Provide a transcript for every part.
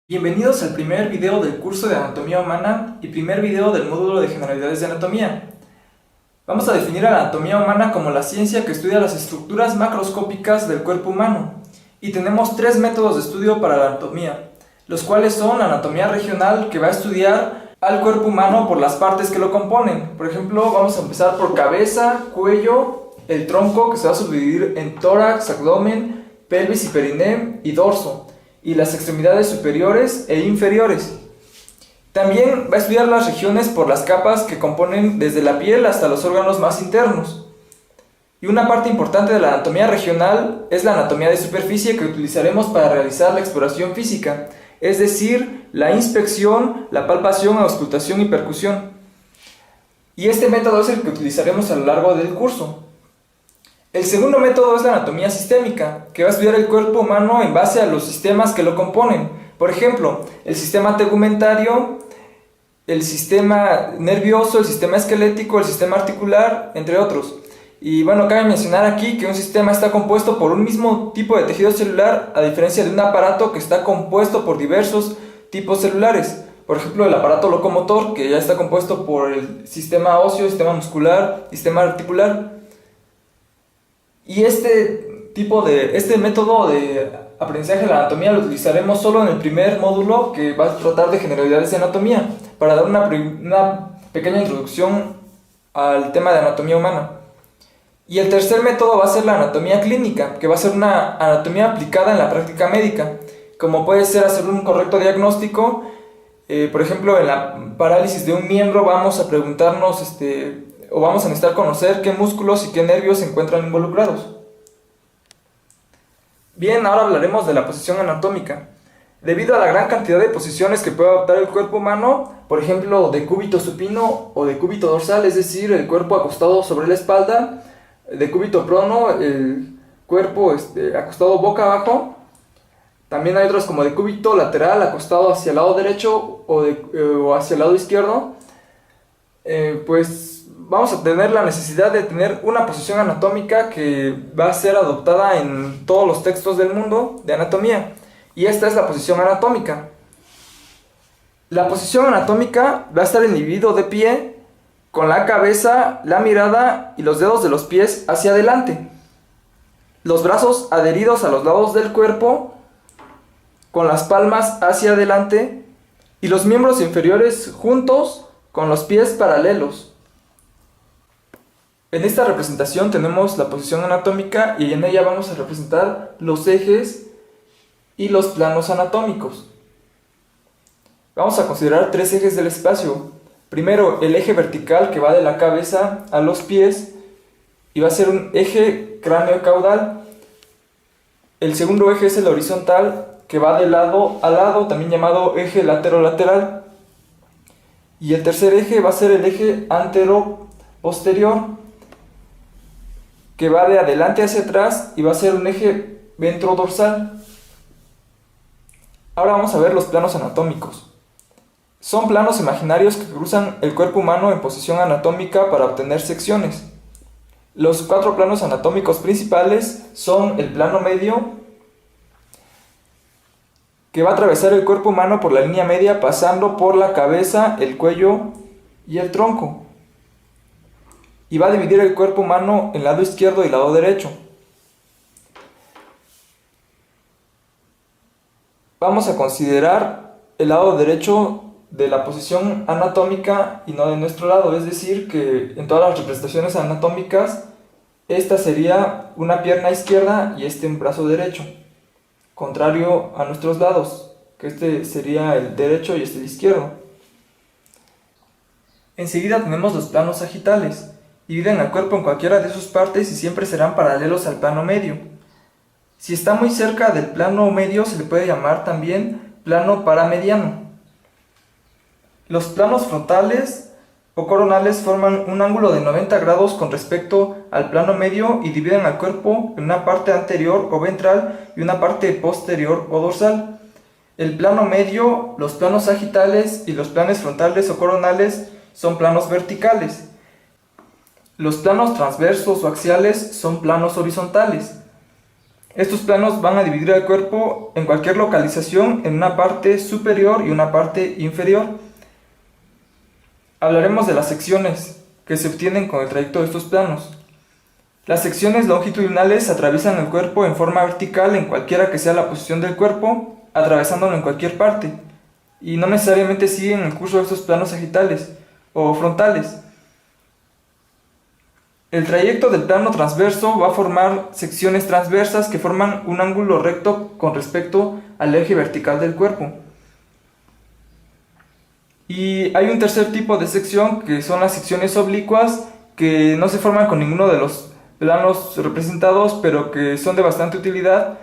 Bienvenidos al primer video del curso de Anatomía Humana y primer video del módulo de Generalidades de Anatomía. Vamos a definir a la anatomía humana como la ciencia que estudia las estructuras macroscópicas del cuerpo humano. Y tenemos tres métodos de estudio para la anatomía, los cuales son la anatomía regional, que va a estudiar al cuerpo humano por las partes que lo componen. Por ejemplo, vamos a empezar por cabeza, cuello, el tronco, que se va a subdividir en tórax, abdomen, pelvis y periné, y dorso, y las extremidades superiores e inferiores. También va a estudiar las regiones por las capas que componen desde la piel hasta los órganos más internos. Y una parte importante de la anatomía regional es la anatomía de superficie, que utilizaremos para realizar la exploración física, es decir, la inspección, la palpación, auscultación y percusión. Y este método es el que utilizaremos a lo largo del curso. El segundo método es la anatomía sistémica, que va a estudiar el cuerpo humano en base a los sistemas que lo componen. Por ejemplo, el sistema tegumentario, el sistema nervioso, el sistema esquelético, el sistema articular, entre otros. Y bueno, cabe mencionar aquí que un sistema está compuesto por un mismo tipo de tejido celular, a diferencia de un aparato que está compuesto por diversos tipos celulares. Por ejemplo, el aparato locomotor, que ya está compuesto por el sistema óseo, sistema muscular, sistema articular. Y este método de aprendizaje de la anatomía lo utilizaremos solo en el primer módulo, que va a tratar de generalidades de anatomía, para dar una pequeña introducción al tema de anatomía humana. Y el tercer método va a ser la anatomía clínica, que va a ser una anatomía aplicada en la práctica médica, como puede ser hacer un correcto diagnóstico. Por ejemplo, en la parálisis de un miembro vamos a preguntarnos o vamos a necesitar conocer qué músculos y qué nervios se encuentran involucrados. Bien, ahora hablaremos de la posición anatómica. Debido a la gran cantidad de posiciones que puede adoptar el cuerpo humano, por ejemplo, decúbito supino o decúbito dorsal, es decir, el cuerpo acostado sobre la espalda, decúbito prono, el cuerpo acostado boca abajo. También hay otros como decúbito lateral, acostado hacia el lado derecho o hacia el lado izquierdo. Pues vamos a tener la necesidad de tener una posición anatómica que va a ser adoptada en todos los textos del mundo de anatomía. Y esta es la posición anatómica. La posición anatómica va a estar el individuo de pie, con la cabeza, la mirada y los dedos de los pies hacia adelante. Los brazos adheridos a los lados del cuerpo, con las palmas hacia adelante, y los miembros inferiores juntos, con los pies paralelos. En esta representación tenemos la posición anatómica y en ella vamos a representar los ejes y los planos anatómicos. Vamos a considerar tres ejes del espacio. Primero, el eje vertical, que va de la cabeza a los pies y va a ser un eje cráneo-caudal. El segundo eje es el horizontal, que va de lado a lado, también llamado eje latero-lateral. Y el tercer eje va a ser el eje antero-posterior, que va de adelante hacia atrás y va a ser un eje ventrodorsal. Ahora vamos a ver los planos anatómicos. Son planos imaginarios que cruzan el cuerpo humano en posición anatómica para obtener secciones. Los cuatro planos anatómicos principales son el plano medio, que va a atravesar el cuerpo humano por la línea media, pasando por la cabeza, el cuello y el tronco. Y va a dividir el cuerpo humano en lado izquierdo y lado derecho. Vamos a considerar el lado derecho de la posición anatómica y no de nuestro lado, es decir, que en todas las representaciones anatómicas esta sería una pierna izquierda y un brazo derecho, contrario a nuestros lados, que este sería el derecho y el izquierdo. Enseguida tenemos los planos sagitales. Dividen al cuerpo en cualquiera de sus partes y siempre serán paralelos al plano medio. Si está muy cerca del plano medio se le puede llamar también plano paramediano. Los planos frontales o coronales forman un ángulo de 90 grados con respecto al plano medio y dividen al cuerpo en una parte anterior o ventral y una parte posterior o dorsal. El plano medio, los planos sagitales y los planos frontales o coronales son planos verticales. Los planos transversos o axiales son planos horizontales. Estos planos van a dividir el cuerpo en cualquier localización en una parte superior y una parte inferior. Hablaremos de las secciones que se obtienen con el trayecto de estos planos. Las secciones longitudinales atraviesan el cuerpo en forma vertical en cualquiera que sea la posición del cuerpo, atravesándolo en cualquier parte, y no necesariamente siguen el curso de estos planos sagitales o frontales. El trayecto del plano transverso va a formar secciones transversas que forman un ángulo recto con respecto al eje vertical del cuerpo. Y hay un tercer tipo de sección que son las secciones oblicuas, que no se forman con ninguno de los planos representados, pero que son de bastante utilidad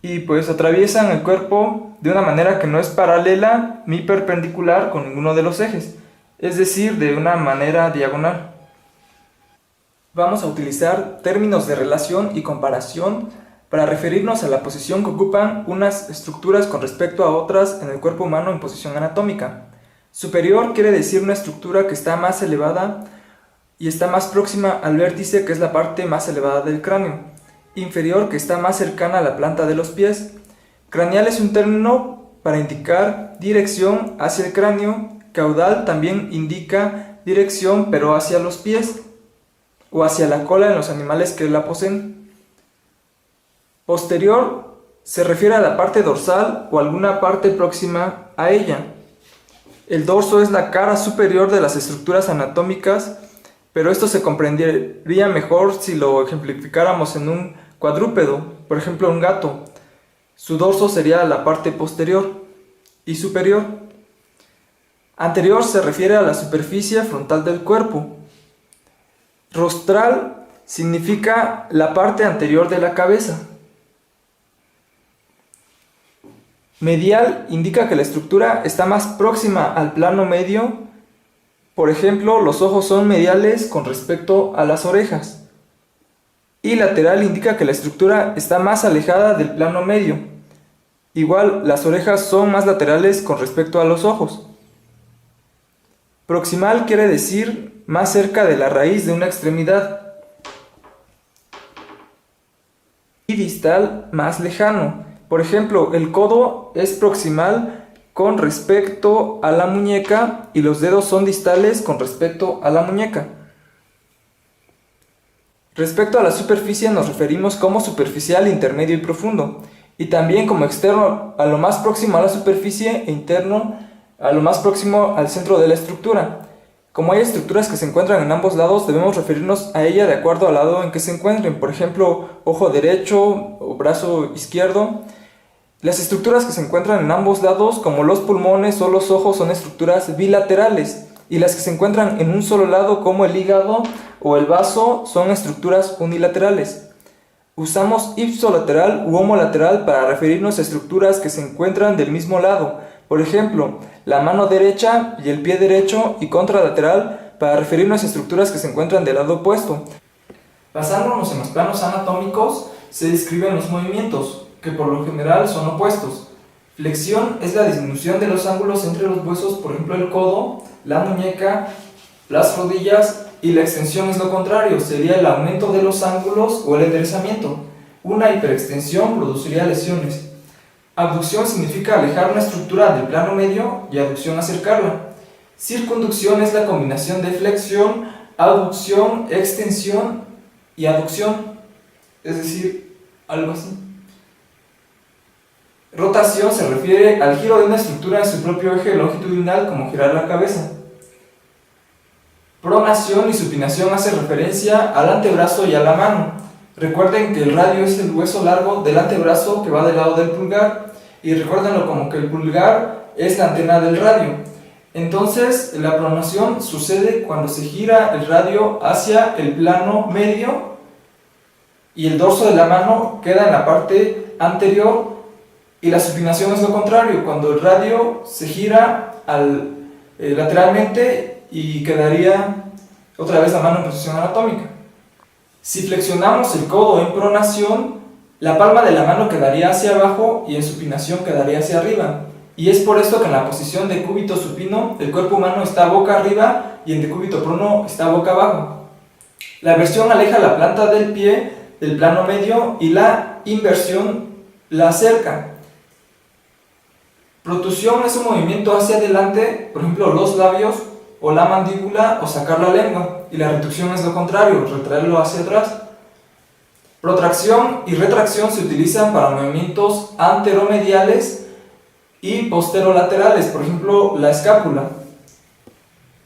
y pues atraviesan el cuerpo de una manera que no es paralela ni perpendicular con ninguno de los ejes, es decir, de una manera diagonal. Vamos a utilizar términos de relación y comparación para referirnos a la posición que ocupan unas estructuras con respecto a otras en el cuerpo humano en posición anatómica. Superior quiere decir una estructura que está más elevada y está más próxima al vértice, que es la parte más elevada del cráneo. Inferior, que está más cercana a la planta de los pies. Craneal es un término para indicar dirección hacia el cráneo. Caudal también indica dirección, pero hacia los pies o hacia la cola en los animales que la poseen. Posterior se refiere a la parte dorsal o alguna parte próxima a ella. El dorso es la cara superior de las estructuras anatómicas, pero esto se comprendería mejor si lo ejemplificáramos en un cuadrúpedo, por ejemplo un gato. Su dorso sería la parte posterior y superior. Anterior se refiere a la superficie frontal del cuerpo. Rostral significa la parte anterior de la cabeza. Medial indica que la estructura está más próxima al plano medio. Por ejemplo, los ojos son mediales con respecto a las orejas. Y lateral indica que la estructura está más alejada del plano medio. Igual, las orejas son más laterales con respecto a los ojos. Proximal quiere decir más cerca de la raíz de una extremidad. Y distal, más lejano. Por ejemplo, el codo es proximal con respecto a la muñeca y los dedos son distales con respecto a la muñeca. Respecto a la superficie nos referimos como superficial, intermedio y profundo, y también como externo a lo más próximo a la superficie e interno a lo más próximo al centro de la estructura. Como hay estructuras que se encuentran en ambos lados, debemos referirnos a ella de acuerdo al lado en que se encuentren. Por ejemplo, ojo derecho o brazo izquierdo. Las estructuras que se encuentran en ambos lados, como los pulmones o los ojos, son estructuras bilaterales, y las que se encuentran en un solo lado, como el hígado o el vaso, son estructuras unilaterales. Usamos ipsilateral u homolateral para referirnos a estructuras que se encuentran del mismo lado. Por ejemplo, la mano derecha y el pie derecho, y contralateral para referirnos a estructuras que se encuentran del lado opuesto. Basándonos en los planos anatómicos, se describen los movimientos, que por lo general son opuestos. Flexión es la disminución de los ángulos entre los huesos, por ejemplo el codo, la muñeca, las rodillas, y la extensión es lo contrario, sería el aumento de los ángulos o el enderezamiento. Una hiperextensión produciría lesiones. Abducción significa alejar una estructura del plano medio y aducción acercarla. Circunducción es la combinación de flexión, aducción, extensión y aducción, es decir, algo así. Rotación se refiere al giro de una estructura en su propio eje longitudinal, como girar la cabeza. Pronación y supinación hace referencia al antebrazo y a la mano. Recuerden que el radio es el hueso largo del antebrazo que va del lado del pulgar, y recuérdenlo como que el pulgar es la antena del radio. Entonces, la pronación sucede cuando se gira el radio hacia el plano medio y el dorso de la mano queda en la parte anterior, y la supinación es lo contrario, cuando el radio se gira lateralmente y quedaría otra vez la mano en posición anatómica. Si flexionamos el codo en pronación, la palma de la mano quedaría hacia abajo y en supinación quedaría hacia arriba. Y es por esto que en la posición de cúbito supino el cuerpo humano está boca arriba y en decúbito prono está boca abajo. La versión aleja la planta del pie el plano medio y la inversión la acerca. Protusión es un movimiento hacia adelante, por ejemplo los labios o la mandíbula o sacar la lengua, y la reducción es lo contrario, retraerlo hacia atrás. Protracción y retracción se utilizan para movimientos anteromediales y posterolaterales, por ejemplo la escápula,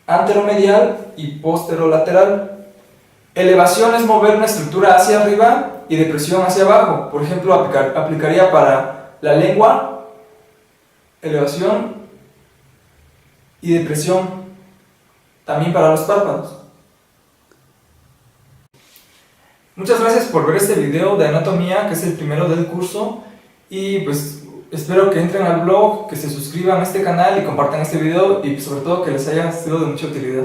anteromedial y posterolateral. Elevación es mover una estructura hacia arriba y depresión hacia abajo, por ejemplo aplicaría para la lengua, elevación y depresión, también para los párpados. Muchas gracias por ver este video de anatomía, que es el primero del curso, y pues espero que entren al blog, que se suscriban a este canal y compartan este video, y sobre todo que les haya sido de mucha utilidad.